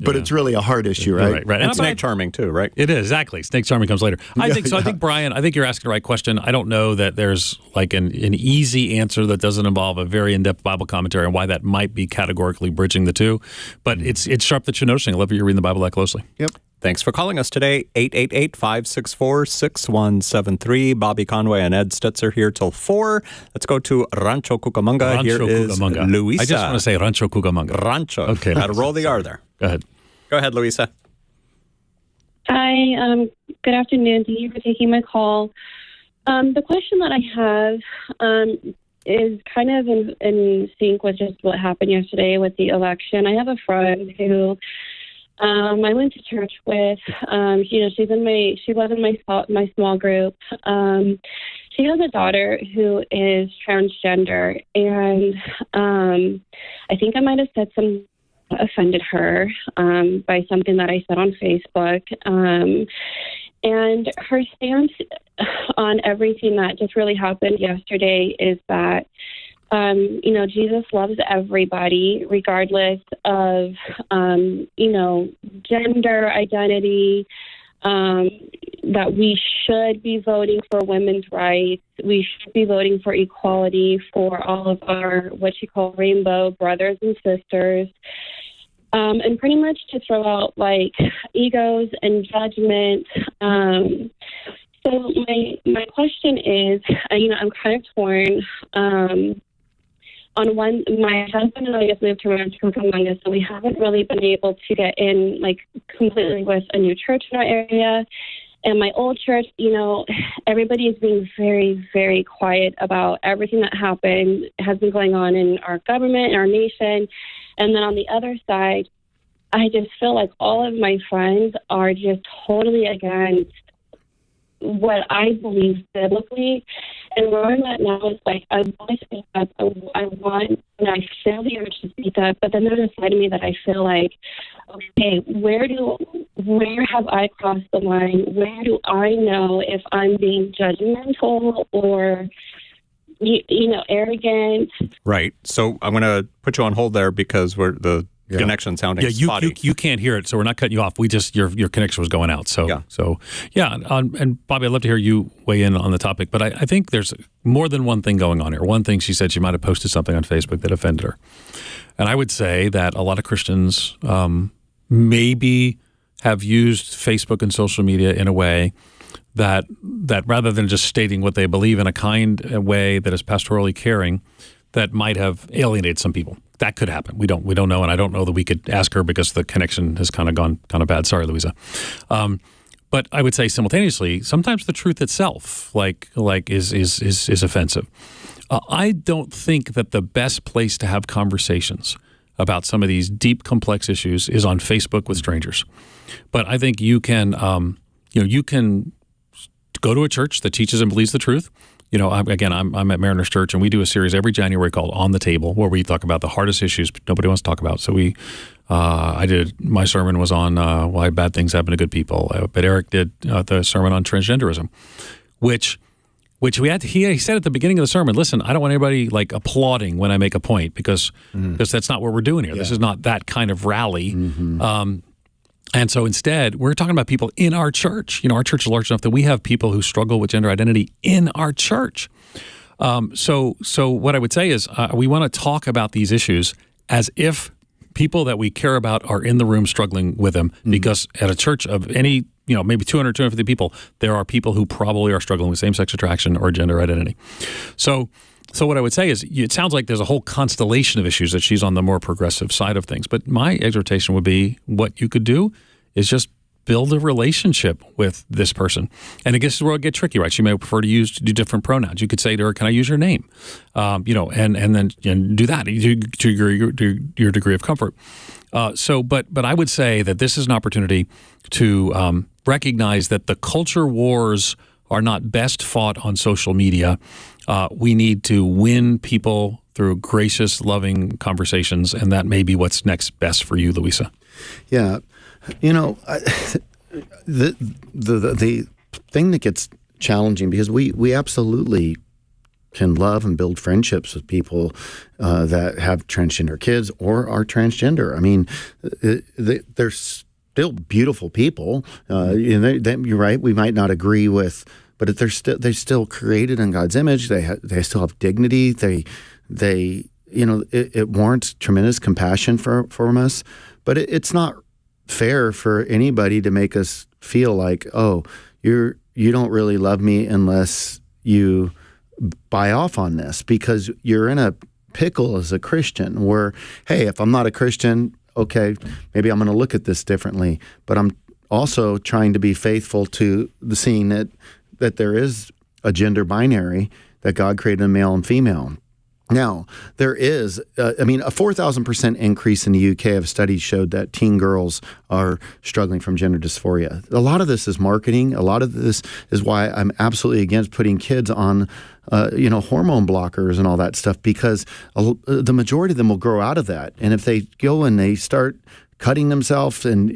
C: But it's really a heart issue, right?
B: Right.
A: And snake charming too, right?
B: It is, exactly. Snake charming comes later. I think, Brian, you're asking the right question. I don't know that there's like an easy answer that doesn't involve a very in-depth Bible commentary on why that might be categorically bridging the two. But it's sharp that you're noticing. I love that you're reading the Bible that closely.
C: Yep.
A: Thanks for calling us today. 888-564-6173. Bobby Conway and Ed Stetzer here till 4. Let's go to Rancho Cucamonga. Here is Luisa.
B: I just want to say Rancho Cucamonga.
A: Rancho.
B: Okay.
A: Got to roll the R there.
B: Go ahead.
A: Go ahead, Luisa.
J: Hi. Good afternoon. Thank you for taking my call. The question that I have is kind of in sync with just what happened yesterday with the election. I have a friend who I went to church with. She was in my small group. She has a daughter who is transgender, and I think I might have said some offended her by something that I said on Facebook. And her stance on everything that just really happened yesterday is that, Jesus loves everybody, regardless of, gender identity, that we should be voting for women's rights. We should be voting for equality for all of our, what she called rainbow brothers and sisters. And pretty much to throw out like egos and judgment. So my question is, I'm kind of torn. On one, my husband and I just moved to Rancho Cucamonga, so we haven't really been able to get in like completely with a new church in our area. And my old church, everybody is being very, very quiet about everything that has been going on in our government, in our nation. And then on the other side, I just feel like all of my friends are just totally against what I believe biblically. And where I'm at now is like, I want to speak up. I feel the urge to speak up, but then there's a side of me that I feel like, okay, where have I crossed the line? Where do I know if I'm being judgmental or, arrogant?
A: Right. So I'm going to put you on hold there because the connection sounding spotty.
B: You can't hear it, so we're not cutting you off. We just your connection was going out. And Bobby, I'd love to hear you weigh in on the topic. But I think there's more than one thing going on here. One thing, she said she might have posted something on Facebook that offended her, and I would say that a lot of Christians maybe have used Facebook and social media in a way that rather than just stating what they believe in a kind way that is pastorally caring, that might have alienated some people. That could happen. We don't know, and I don't know that we could ask her because the connection has kind of gone kind of bad. Sorry, Louisa. But I would say simultaneously, sometimes the truth itself, is offensive. I don't think that the best place to have conversations about some of these deep, complex issues is on Facebook with strangers. But I think you can, you can go to a church that teaches and believes the truth. I'm at Mariners Church, and we do a series every January called On the Table, where we talk about the hardest issues nobody wants to talk about. So my sermon was on why bad things happen to good people, but Eric did the sermon on transgenderism, which he said at the beginning of the sermon, listen, I don't want anybody like applauding when I make a point because that's not what we're doing here. Yeah. This is not that kind of rally. Mm-hmm. And so instead, we're talking about people in our church. Our church is large enough that we have people who struggle with gender identity in our church. So what I would say is we want to talk about these issues as if people that we care about are in the room struggling with them, because at a church of any, maybe 200, 250 people, there are people who probably are struggling with same-sex attraction or gender identity. So what I would say is it sounds like there's a whole constellation of issues that she's on the more progressive side of things. But my exhortation would be what you could do is just build a relationship with this person. And I guess this is where it gets tricky, right? She may prefer to do different pronouns. You could say to her, can I use your name? And then do that to your degree of comfort. But I would say that this is an opportunity to recognize that the culture wars are not best fought on social media. We need to win people through gracious, loving conversations, and that may be what's next best for you, Louisa.
C: Yeah. The thing that gets challenging, because we absolutely can love and build friendships with people that have transgender kids or are transgender. I mean, they're still beautiful people. You're right. We might not agree with, but they're still created in God's image. They still have dignity. It warrants tremendous compassion from us. But it's not fair for anybody to make us feel like, oh, you don't really love me unless you buy off on this, because you're in a pickle as a Christian where, hey, if I'm not a Christian, okay, maybe I'm going to look at this differently, but I'm also trying to be faithful to the seeing that there is a gender binary, that God created a male and female. Now, there is, a 4,000% increase in the UK of studies showed that teen girls are struggling from gender dysphoria. A lot of this is marketing. A lot of this is why I'm absolutely against putting kids on, hormone blockers and all that stuff, because the majority of them will grow out of that. And if they go and they start cutting themselves and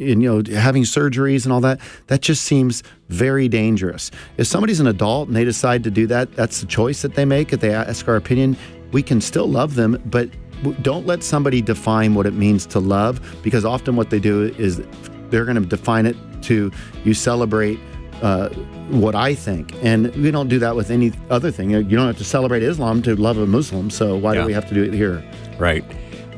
C: having surgeries and all that, that just seems very dangerous. If somebody's an adult and they decide to do that, that's the choice that they make. If they ask our opinion, we can still love them, but don't let somebody define what it means to love, because often what they do is they're going to define it to you celebrate what I think. And we don't do that with any other thing. You don't have to celebrate Islam to love a Muslim, so why do we have to do it here?
A: Right.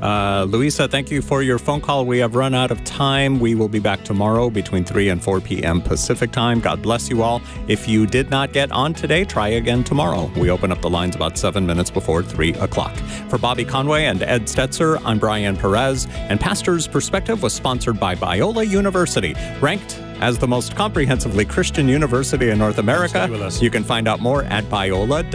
A: Louisa, thank you for your phone call. We have run out of time. We will be back tomorrow between 3 and 4 p.m. Pacific time. God bless you all. If you did not get on today, try again tomorrow. We open up the lines about 7 minutes before 3 o'clock. For Bobby Conway and Ed Stetzer, I'm Brian Perez, and Pastor's Perspective was sponsored by Biola University, ranked as the most comprehensively Christian university in North America. You can find out more at biola.edu.